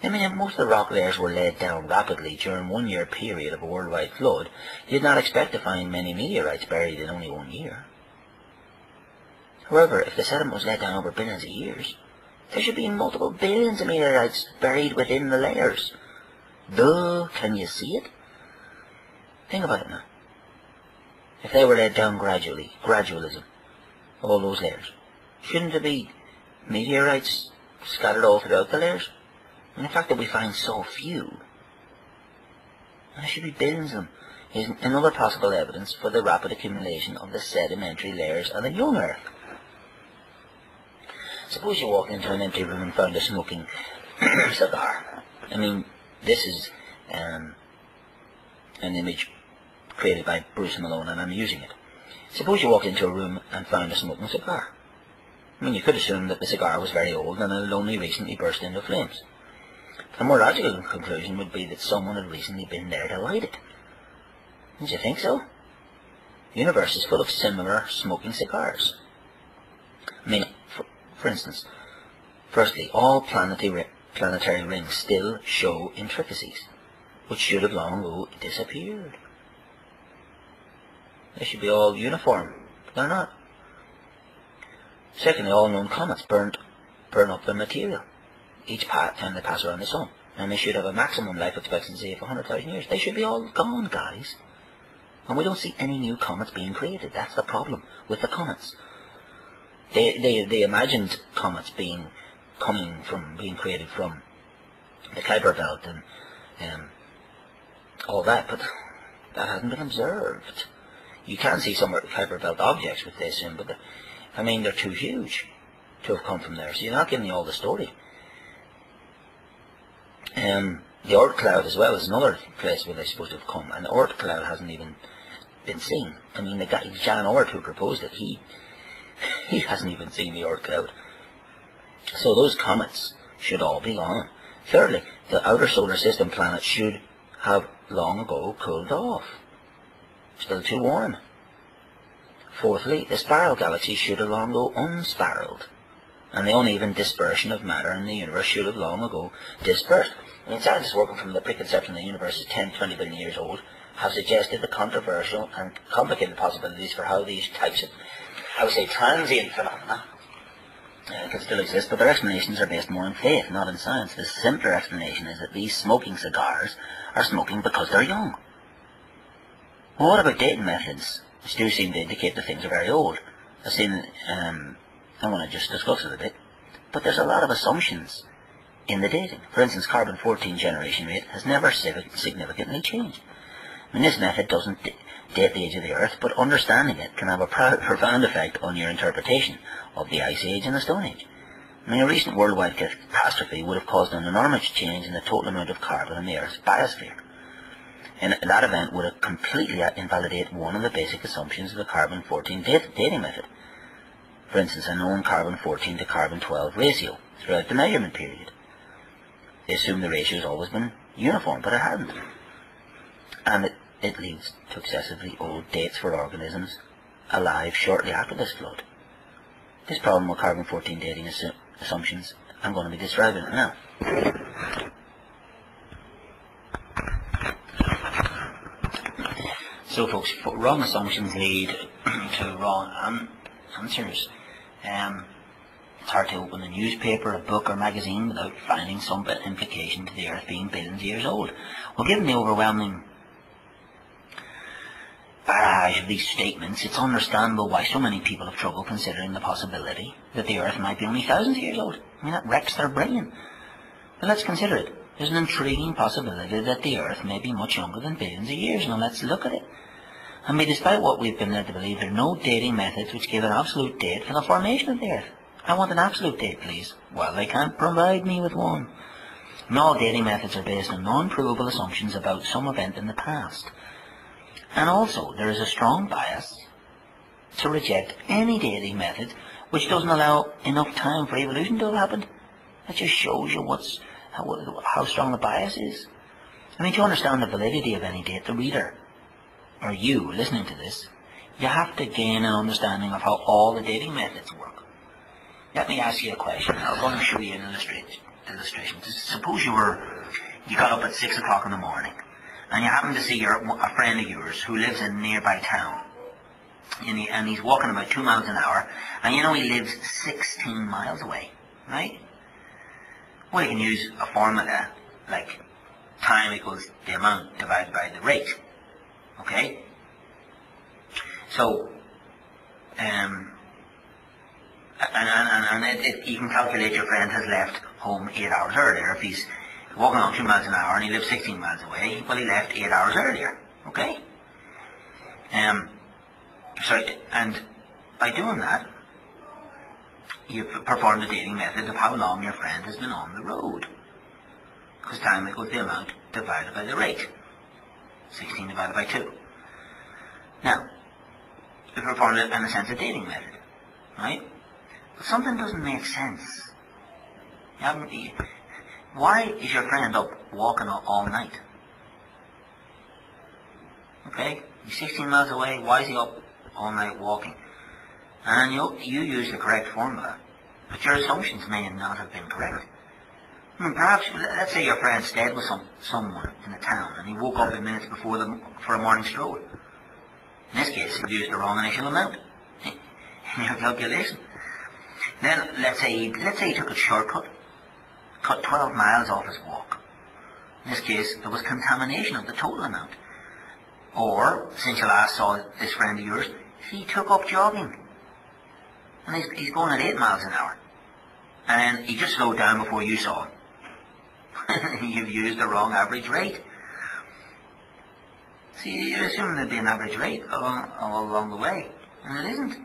I mean, if most of the rock layers were laid down rapidly during 1 year period of a worldwide flood, you'd not expect to find many meteorites buried in only 1 year. However, if the sediment was laid down over billions of years, there should be multiple billions of meteorites buried within the layers. Duh, can you see it? Think about it now. If they were laid down gradually, gradualism, all those layers, shouldn't there be meteorites scattered all throughout the layers? And the fact that we find so few, and there should be billions of them, is another possible evidence for the rapid accumulation of the sedimentary layers of the young Earth. Suppose you walked into an empty room and found a smoking cigar. I mean, this is an image created by Bruce Malone, and I'm using it. Suppose you walked into a room and found a smoking cigar. I mean, you could assume that the cigar was very old and had only recently burst into flames. A more logical conclusion would be that someone had recently been there to light it. Don't you think so? The universe is full of similar smoking cigars. I mean, for instance, firstly, all planetary rings still show intricacies, which should have long ago disappeared. They should be all uniform, but they're not. Secondly, all known comets burn up their material each time they pass around the sun, and they should have a maximum life expectancy of 100,000 years. They should be all gone, guys. And we don't see any new comets being created. That's the problem with the comets. They imagined comets being created from the Kuiper Belt and all that, but that hasn't been observed. You can see some Kuiper Belt objects with this in, but I mean, they're too huge to have come from there, so you're not giving me all the story. The Oort cloud as well is another place where they're supposed to have come, and the Oort cloud hasn't even been seen. I mean, the guy, Jan Oort, who proposed it, he hasn't even seen the Oort cloud. So those comets should all be gone. Thirdly, the outer solar system planets should have long ago cooled off. Still too warm. Fourthly, the spiral galaxies should have long ago unspiraled, and the uneven dispersion of matter in the universe should have long ago dispersed. I mean, scientists working from the preconception that the universe is 10-20 billion years old have suggested the controversial and complicated possibilities for how these types of, I would say, transient phenomena can still exist, but their explanations are based more on faith, not in science. The simpler explanation is that these smoking cigars are smoking because they're young. Well, what about dating methods, which do seem to indicate that things are very old? I want to just discuss it a bit, but there's a lot of assumptions in the dating. For instance, carbon-14 generation rate has never significantly changed. I mean, this method doesn't date the age of the Earth, but understanding it can have a profound effect on your interpretation of the Ice Age and the Stone Age. I mean, a recent worldwide catastrophe would have caused an enormous change in the total amount of carbon in the Earth's biosphere. And that event would have completely invalidated one of the basic assumptions of the carbon-14 dating method. For instance, a known carbon-14 to carbon-12 ratio throughout the measurement period. They assume the ratio has always been uniform, but it hasn't. And it leads to excessively old dates for organisms alive shortly after this flood. This problem with carbon-14 dating assumptions, I'm going to be describing it now. So folks, wrong assumptions lead to wrong answers. It's hard to open a newspaper, a book or magazine without finding some implication to the Earth being billions of years old. Well, given the overwhelming barrage of these statements, it's understandable why so many people have trouble considering the possibility that the Earth might be only thousands of years old. I mean, that wrecks their brain. But let's consider it. There's an intriguing possibility that the Earth may be much younger than billions of years. Now let's look at it. I mean, despite what we've been led to believe, there are no dating methods which give an absolute date for the formation of the Earth. I want an absolute date, please. Well, they can't provide me with one. And all dating methods are based on non-provable assumptions about some event in the past. And also, there is a strong bias to reject any dating method which doesn't allow enough time for evolution to have happened. That just shows you how strong the bias is. I mean, to understand the validity of any date, the reader, or you listening to this, you have to gain an understanding of how all the dating methods work. Let me ask you a question. I'm going to show you an illustration. Suppose you got up at 6 o'clock in the morning, and you happen to see a friend of yours who lives in a nearby town, and he's walking about 2 miles an hour, and you know he lives 16 miles away, right? Well, you can use a formula like time equals the amount divided by the rate, okay? So, you can calculate your friend has left home 8 hours earlier. If he's walking on 2 miles an hour and he lives 16 miles away, well, he left 8 hours earlier, okay? And by doing that, you've performed the dating method of how long your friend has been on the road. Because time equals the amount divided by the rate. 16 divided by 2. Now, you performed it in a sense of dating method, right? But something doesn't make sense. Why is your friend up walking all night? Okay, he's 16 miles away, why is he up all night walking? And you use the correct formula, but your assumptions may not have been correct. I mean, perhaps, let's say your friend stayed with someone in the town, and he woke up in minutes before for a morning stroll. In this case, you used the wrong initial amount in your calculation. Then, let's say he took a shortcut, cut 12 miles off his walk. In this case, there was contamination of the total amount. Or, since you last saw this friend of yours, he took up jogging. And he's going at 8 miles an hour. And he just slowed down before you saw him. You've used the wrong average rate. See, you're assuming there'd be an average rate all along the way. And it isn't.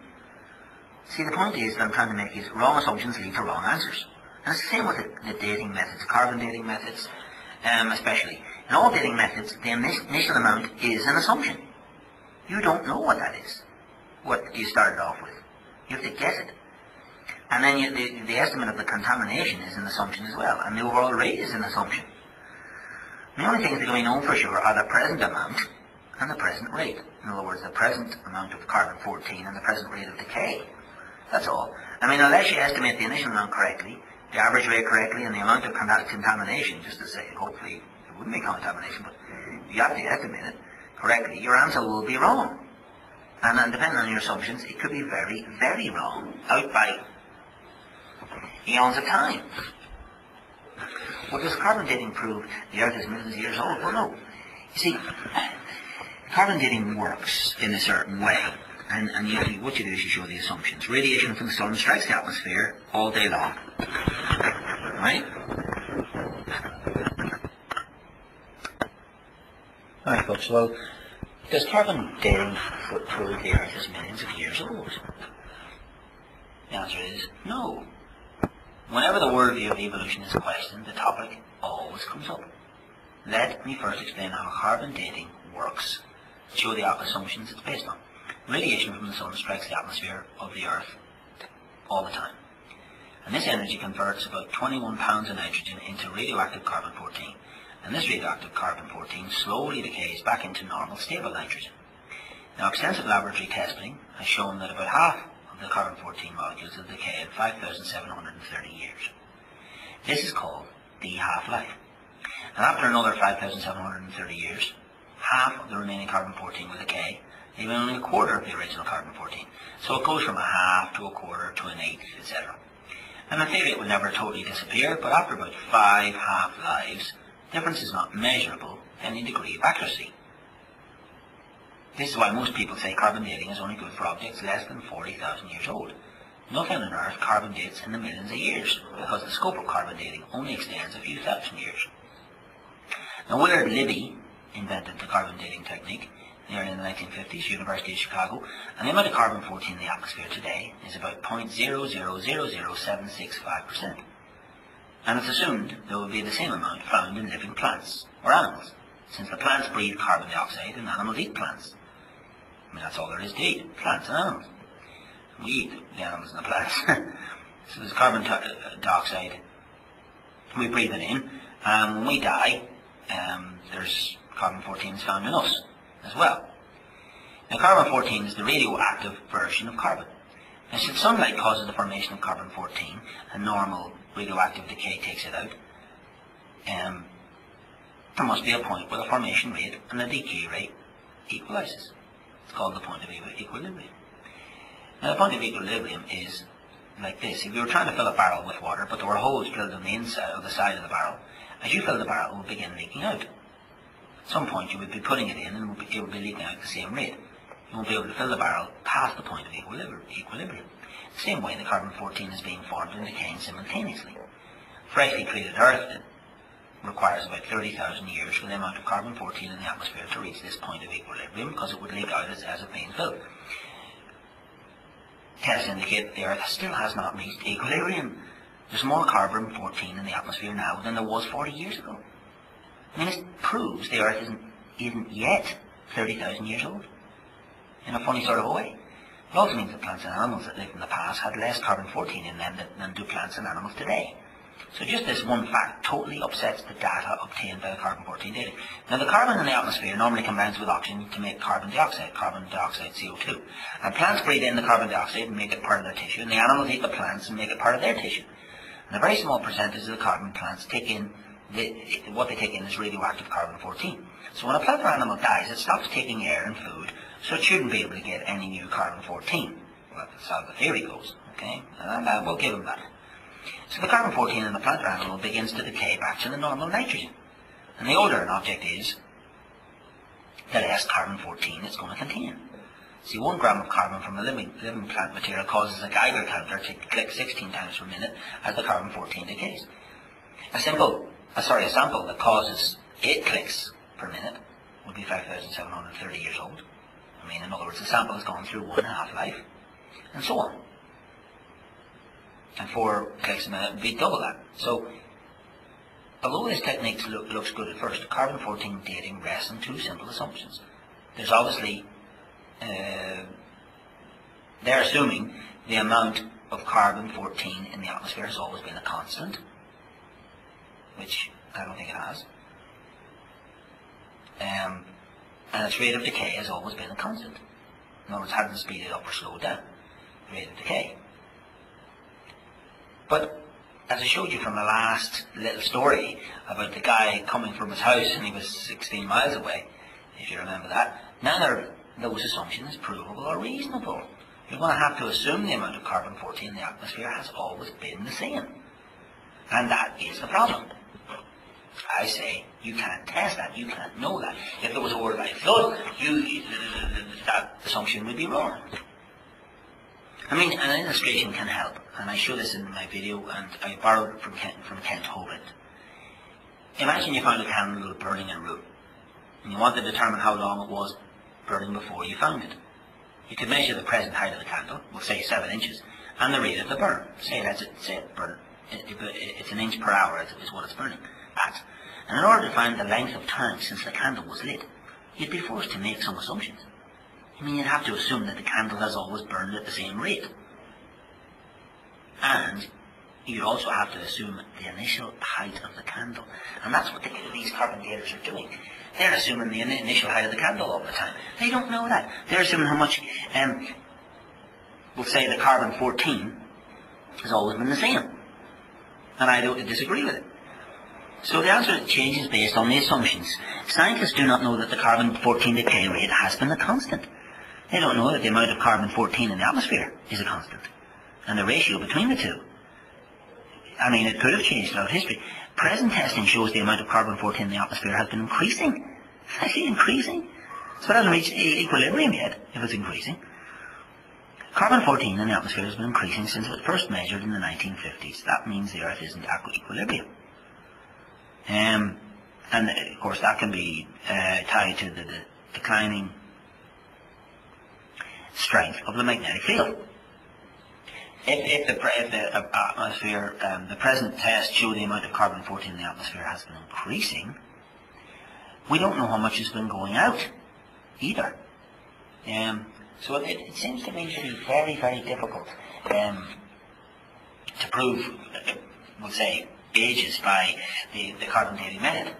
See, the point is that I'm trying to make is wrong assumptions lead to wrong answers. And it's the same with the dating methods, carbon dating methods, especially. In all dating methods, the initial amount is an assumption. You don't know what that is, what you started off with. You have to guess it. And then the estimate of the contamination is an assumption as well, and the overall rate is an assumption. The only things that can be known for sure are the present amount and the present rate. In other words, the present amount of carbon-14 and the present rate of decay. That's all. I mean, unless you estimate the initial amount correctly, the average rate correctly, and the amount of contamination, just to say, hopefully, there wouldn't be contamination, but you have to estimate it correctly, your answer will be wrong. And then, depending on your assumptions, it could be very, very wrong, out by eons of time. Well, does carbon dating prove the Earth is millions of years old? Well, no. You see, carbon dating works in a certain way, and what you do is you show the assumptions. Radiation from the sun strikes the atmosphere all day long, right? Alright folks, well, does carbon dating prove the Earth is millions of years old? The answer is no. Whenever the worldview of evolution is questioned, the topic always comes up. Let me first explain how carbon dating works, to show the assumptions it's based on. Radiation from the sun strikes the atmosphere of the Earth all the time. And this energy converts about 21 pounds of nitrogen into radioactive carbon-14. And this radioactive carbon-14 slowly decays back into normal, stable nitrogen. Now, extensive laboratory testing has shown that about half of the carbon-14 molecules will decay in 5,730 years. This is called the half-life. And after another 5,730 years, half of the remaining carbon-14 will decay, leaving only a quarter of the original carbon-14. So it goes from a half to a quarter to an eighth, etc. And in theory it will never totally disappear, but after about 5 half-lives, difference is not measurable in any degree of accuracy. This is why most people say carbon dating is only good for objects less than 40,000 years old. Nothing on Earth carbon dates in the millions of years, because the scope of carbon dating only extends a few thousand years. Now, Willard Libby invented the carbon dating technique nearly in the 1950s, University of Chicago, and the amount of carbon-14 in the atmosphere today is about 0.0000765%. And it's assumed there will be the same amount found in living plants or animals, since the plants breathe carbon dioxide and animals eat plants. I mean, that's all there is to eat, plants and animals. We eat the animals and the plants. So there's carbon dioxide, we breathe it in, and when we die, there's carbon-14 found in us as well. Now, carbon-14 is the radioactive version of carbon. Now, since sunlight causes the formation of carbon-14 and normal radioactive decay takes it out, there must be a point where the formation rate and the decay rate equalizes. It's called the point of equilibrium. Now, the point of equilibrium is like this. If you were trying to fill a barrel with water, but there were holes drilled on the inside of the side of the barrel, as you fill the barrel, it will begin leaking out. At some point, you would be putting it in, and it will be leaking out at the same rate. You won't be able to fill the barrel past the point of equilibrium. The same way, the carbon-14 is being formed and decaying simultaneously. Freshly created Earth requires about 30,000 years for the amount of carbon-14 in the atmosphere to reach this point of equilibrium, because it would leak out as it's being filled. Tests indicate that the Earth still has not reached equilibrium. There's more carbon-14 in the atmosphere now than there was 40 years ago. I mean, it proves the Earth isn't yet 30,000 years old, in a funny sort of a way. It also means that plants and animals that lived in the past had less carbon-14 in them than do plants and animals today. So just this one fact totally upsets the data obtained by the carbon-14 dating. Now, the carbon in the atmosphere normally combines with oxygen to make carbon dioxide, CO2. And plants breathe in the carbon dioxide and make it part of their tissue, and the animals eat the plants and make it part of their tissue. And a very small percentage of the carbon plants take in, what they take in is radioactive carbon-14. So when a plant or animal dies, it stops taking air and food, so it shouldn't be able to get any new carbon-14. Well, that's how the theory goes, okay? And we'll give them that. So the carbon-14 in the plant or animal begins to decay back to the normal nitrogen. And the older an object is, the less carbon-14 it's going to contain. See, 1 gram of carbon from a living plant material causes a Geiger counter to click 16 times per minute as the carbon-14 decays. A sample that causes 8 clicks per minute would be 5,730 years old. I mean, in other words, the sample has gone through 1.5 life, and so on. And 4 clicks a minute would be double that. So, although this technique looks good at first, carbon-14 dating rests on 2 simple assumptions. There's obviously, they're assuming the amount of carbon-14 in the atmosphere has always been a constant, which I don't think it has. And its rate of decay has always been a constant. In other words, it hasn't speeded up or slowed down. The rate of decay. But, as I showed you from the last little story about the guy coming from his house and he was 16 miles away, if you remember that, none of those assumptions provable or reasonable. You're going to have to assume the amount of carbon-14 in the atmosphere has always been the same. And that is the problem. I say, you can't test that, you can't know that. If there was a worldwide flood, that assumption would be wrong. I mean, an illustration can help, and I show this in my video, and I borrowed it from Kent Hovind. Imagine you found a candle burning en route, and you want to determine how long it was burning before you found it. You could measure the present height of the candle, we'll say 7 inches, and the rate of the burn. It's an inch per hour is what it's burning at. And in order to find the length of time since the candle was lit, you'd be forced to make some assumptions. I mean, you'd have to assume that the candle has always burned at the same rate. And you'd also have to assume the initial height of the candle. And that's what these carbon daters are doing. They're assuming the initial height of the candle all the time. They don't know that. They're assuming how much, we'll say the carbon-14 has always been the same. And I don't disagree with it. So the answer changes based on the assumptions. Scientists do not know that the carbon-14 decay rate has been a constant. They don't know that the amount of carbon-14 in the atmosphere is a constant. And the ratio between the two. I mean, it could have changed throughout history. Present testing shows the amount of carbon-14 in the atmosphere has been increasing. It's actually increasing. So it hasn't reached equilibrium yet, if it's increasing. Carbon-14 in the atmosphere has been increasing since it was first measured in the 1950s. That means the Earth isn't at equilibrium. And of course that can be tied to the declining strength of the magnetic field. If the atmosphere, the present tests show the amount of carbon-14 in the atmosphere has been increasing, we don't know how much has been going out either. So it seems to me to be very, very difficult to prove, we'll say, ages by the carbon dating method.